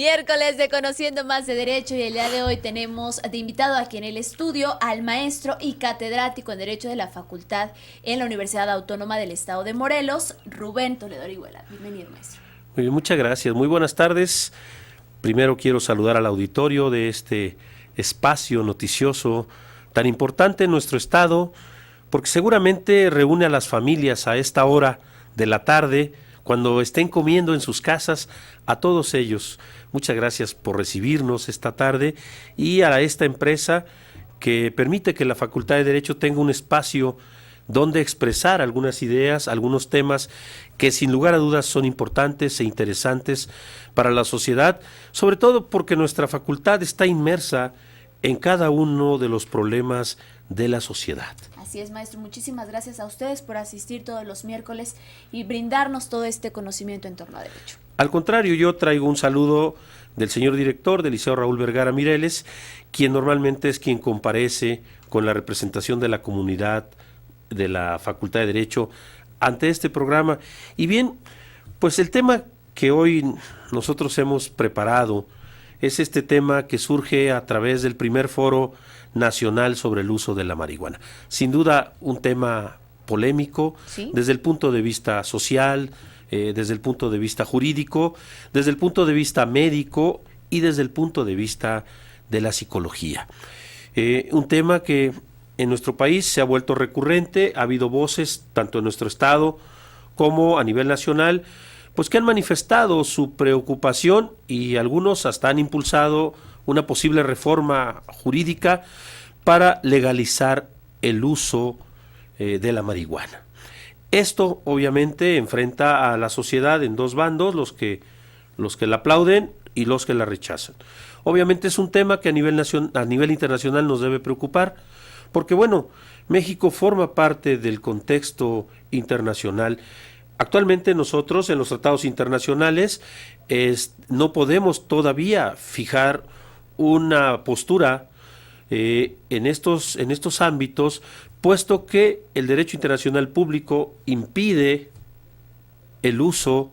Miércoles de Conociendo Más de Derecho, y el día de hoy tenemos de invitado aquí en el estudio al maestro y catedrático en Derecho de la Facultad en la Universidad Autónoma del Estado de Morelos, Rubén Toledo Orihuela. Bienvenido, maestro. Muy bien, muchas gracias. Muy buenas tardes. Primero quiero saludar al auditorio de este espacio noticioso tan importante en nuestro estado, porque seguramente reúne a las familias a esta hora de la tarde, cuando estén comiendo en sus casas. A todos ellos, muchas gracias por recibirnos esta tarde, y a esta empresa que permite que la Facultad de Derecho tenga un espacio donde expresar algunas ideas, algunos temas que sin lugar a dudas son importantes e interesantes para la sociedad, sobre todo porque nuestra facultad está inmersa en cada uno de los problemas de la sociedad. Así es, maestro. Muchísimas gracias a ustedes por asistir todos los miércoles y brindarnos todo este conocimiento en torno a derecho. Al contrario, yo traigo un saludo del señor director del Liceo Raúl Vergara Mireles, quien normalmente es quien comparece con la representación de la comunidad de la Facultad de Derecho ante este programa. Y bien, pues el tema que hoy nosotros hemos preparado es este tema que surge a través del primer foro nacional sobre el uso de la marihuana. Sin duda un tema polémico, ¿sí?, desde el punto de vista social, desde el punto de vista jurídico, desde el punto de vista médico y desde el punto de vista de la psicología. Un tema que en nuestro país se ha vuelto recurrente. Ha habido voces, tanto en nuestro estado como a nivel nacional, pues que han manifestado su preocupación, y algunos hasta han impulsado una posible reforma jurídica para legalizar el uso de la marihuana. Esto obviamente enfrenta a la sociedad en dos bandos, los que la aplauden y los que la rechazan. Obviamente es un tema que a nivel internacional nos debe preocupar, porque bueno, México forma parte del contexto internacional. Actualmente nosotros en los tratados internacionales no podemos todavía fijar una postura en estos ámbitos, puesto que el derecho internacional público impide el uso,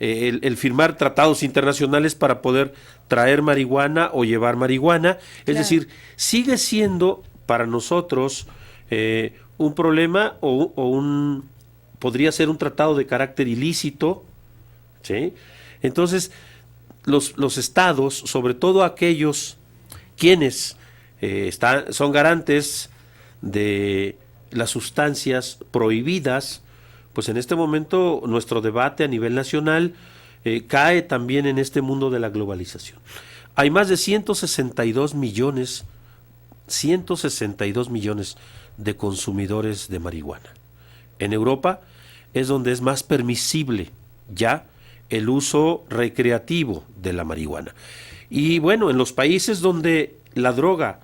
el firmar tratados internacionales para poder traer marihuana o llevar marihuana. Es decir, sigue siendo para nosotros un problema podría ser un tratado de carácter ilícito, ¿sí? Entonces, los estados, sobre todo aquellos quienes son garantes de las sustancias prohibidas, pues en este momento nuestro debate a nivel nacional cae también en este mundo de la globalización. Hay más de 162 millones de consumidores de marihuana. En Europa es donde es más permisible ya el uso recreativo de la marihuana. Y bueno, en los países donde la droga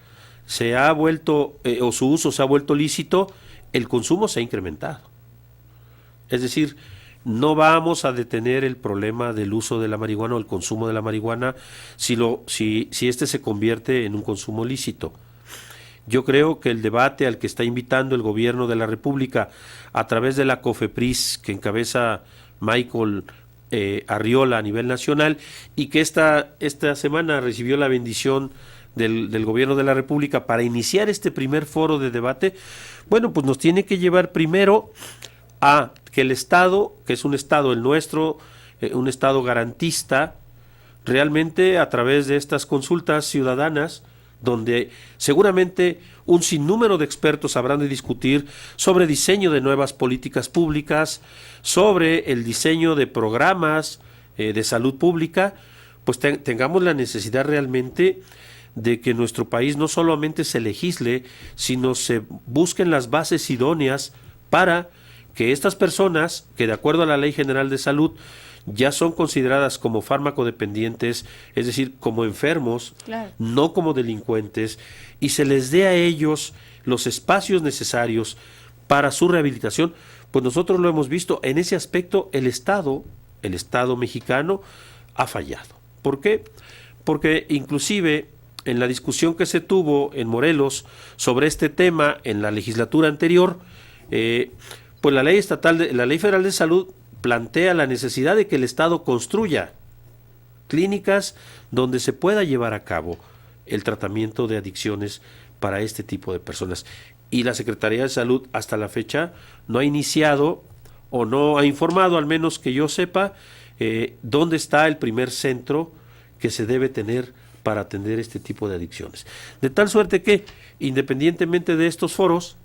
se ha vuelto, o su uso se ha vuelto lícito, el consumo se ha incrementado. Es decir, no vamos a detener el problema del uso de la marihuana o el consumo de la marihuana si este se convierte en un consumo lícito. Yo creo que el debate al que está invitando el gobierno de la República a través de la COFEPRIS, que encabeza Michael Arriola a nivel nacional, y que esta semana recibió la bendición del gobierno de la República para iniciar este primer foro de debate, bueno, pues nos tiene que llevar primero a que el Estado, que es un Estado el nuestro, un Estado garantista, realmente a través de estas consultas ciudadanas, donde seguramente un sinnúmero de expertos habrán de discutir sobre diseño de nuevas políticas públicas, sobre el diseño de programas de salud pública, pues tengamos la necesidad realmente de que en nuestro país no solamente se legisle, sino se busquen las bases idóneas para que estas personas, que de acuerdo a la Ley General de Salud ya son consideradas como fármacodependientes, es decir, como enfermos, claro, no como delincuentes, y se les dé a ellos los espacios necesarios para su rehabilitación. Pues nosotros lo hemos visto, en ese aspecto el Estado mexicano ha fallado. ¿Por qué? Porque inclusive en la discusión que se tuvo en Morelos sobre este tema en la legislatura anterior, pues la Ley Federal de Salud plantea la necesidad de que el Estado construya clínicas donde se pueda llevar a cabo el tratamiento de adicciones para este tipo de personas. Y la Secretaría de Salud hasta la fecha no ha iniciado o no ha informado, al menos que yo sepa, dónde está el primer centro que se debe tener para atender este tipo de adicciones. De tal suerte que, independientemente de estos foros,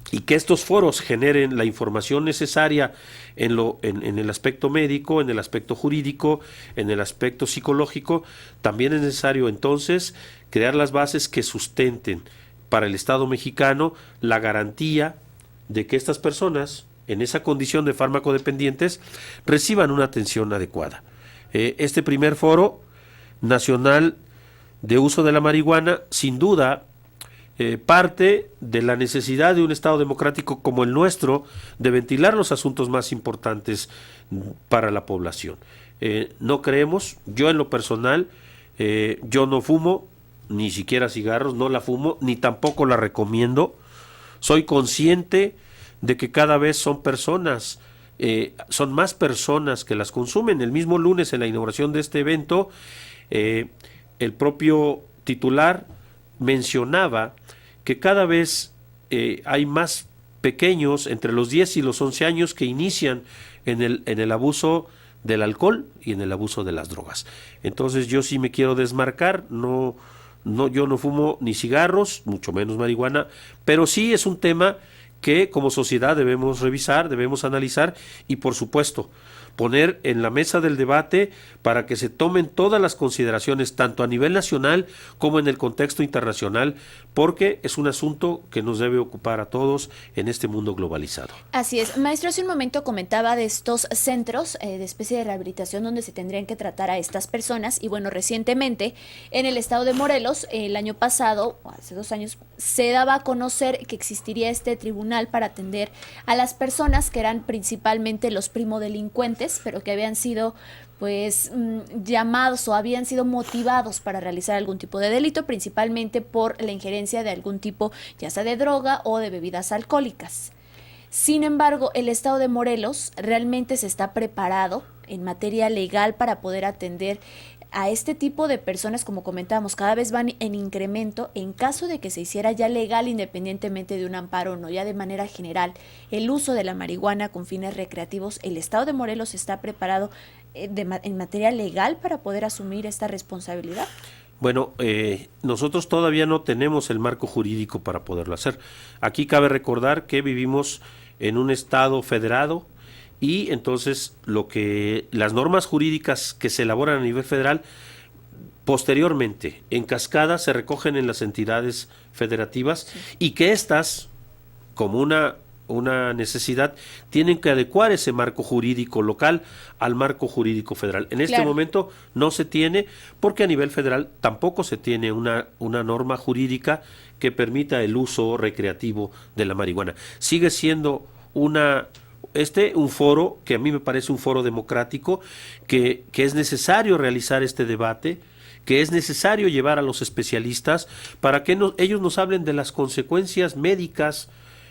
y que estos foros generen la información necesaria en el aspecto médico, en el aspecto jurídico, en el aspecto psicológico, también es necesario entonces crear las bases que sustenten para el Estado mexicano la garantía de que estas personas, en esa condición de fármacodependientes, reciban una atención adecuada. Este primer foro nacional de uso de la marihuana, sin duda, parte de la necesidad de un Estado democrático como el nuestro de ventilar los asuntos más importantes para la población. No creemos, yo en lo personal, yo no fumo, ni siquiera cigarros, no la fumo, ni tampoco la recomiendo. Soy consciente de que cada vez son personas, son más personas que las consumen. El mismo lunes, en la inauguración de este evento, el propio titular mencionaba que cada vez hay más pequeños entre los 10 y los 11 años que inician en el abuso del alcohol y en el abuso de las drogas. Entonces yo sí me quiero desmarcar, yo no fumo ni cigarros, mucho menos marihuana, pero sí es un tema que como sociedad debemos revisar, debemos analizar y por supuesto poner en la mesa del debate para que se tomen todas las consideraciones, tanto a nivel nacional como en el contexto internacional, porque es un asunto que nos debe ocupar a todos en este mundo globalizado. Así es. Maestro, hace un momento comentaba de estos centros de especie de rehabilitación donde se tendrían que tratar a estas personas y bueno, recientemente en el estado de Morelos, el año pasado, o hace 2 años, se daba a conocer que existiría este tribunal para atender a las personas que eran principalmente los primodelincuentes, pero que habían sido pues llamados o habían sido motivados para realizar algún tipo de delito, principalmente por la injerencia de algún tipo, ya sea de droga o de bebidas alcohólicas. Sin embargo, el estado de Morelos realmente se está preparado en materia legal para poder atender a este tipo de personas, como comentábamos, cada vez van en incremento. En caso de que se hiciera ya legal, independientemente de un amparo o no, ya de manera general, el uso de la marihuana con fines recreativos, ¿el estado de Morelos está preparado en materia legal para poder asumir esta responsabilidad? Bueno, nosotros todavía no tenemos el marco jurídico para poderlo hacer. Aquí cabe recordar que vivimos en un estado federado, y entonces las normas jurídicas que se elaboran a nivel federal posteriormente en cascada se recogen en las entidades federativas, sí, y que éstas, como una necesidad, tienen que adecuar ese marco jurídico local al marco jurídico federal. En este momento no se tiene, porque a nivel federal tampoco se tiene una norma jurídica que permita el uso recreativo de la marihuana. Sigue siendo un foro que a mí me parece un foro democrático, que es necesario realizar este debate, que es necesario llevar a los especialistas para que ellos nos hablen de las consecuencias médicas,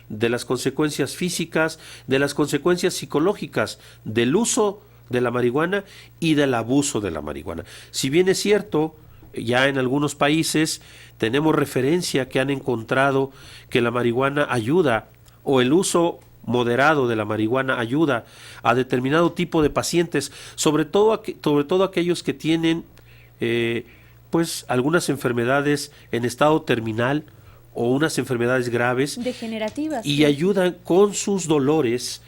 de las consecuencias físicas, de las consecuencias psicológicas del uso de la marihuana y del abuso de la marihuana. Si bien es cierto, ya en algunos países tenemos referencia que han encontrado que la marihuana ayuda, o el uso moderado de la marihuana ayuda a determinado tipo de pacientes, sobre todo aquellos que tienen pues algunas enfermedades en estado terminal o unas enfermedades graves degenerativas, y sí, ayudan con sus dolores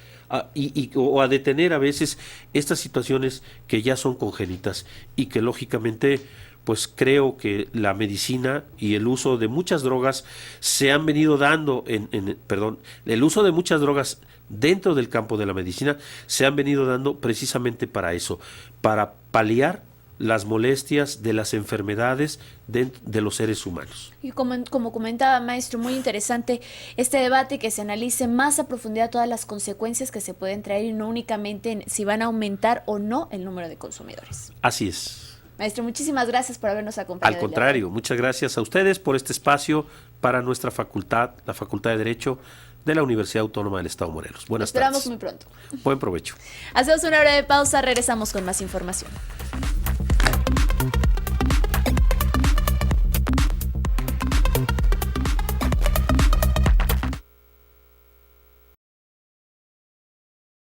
o a detener a veces estas situaciones que ya son congénitas y que lógicamente pues creo que la medicina y el uso de muchas drogas se han venido dando el uso de muchas drogas dentro del campo de la medicina se han venido dando precisamente para eso, para paliar las molestias de las enfermedades de los seres humanos. Y como comentaba, maestro, muy interesante este debate, que se analice más a profundidad todas las consecuencias que se pueden traer y no únicamente en si van a aumentar o no el número de consumidores. Así es. Maestro, muchísimas gracias por habernos acompañado. Al contrario, muchas gracias a ustedes por este espacio para nuestra facultad, la Facultad de Derecho de la Universidad Autónoma del Estado de Morelos. Buenas tardes. Esperamos muy pronto. Buen provecho. Hacemos una breve pausa, regresamos con más información.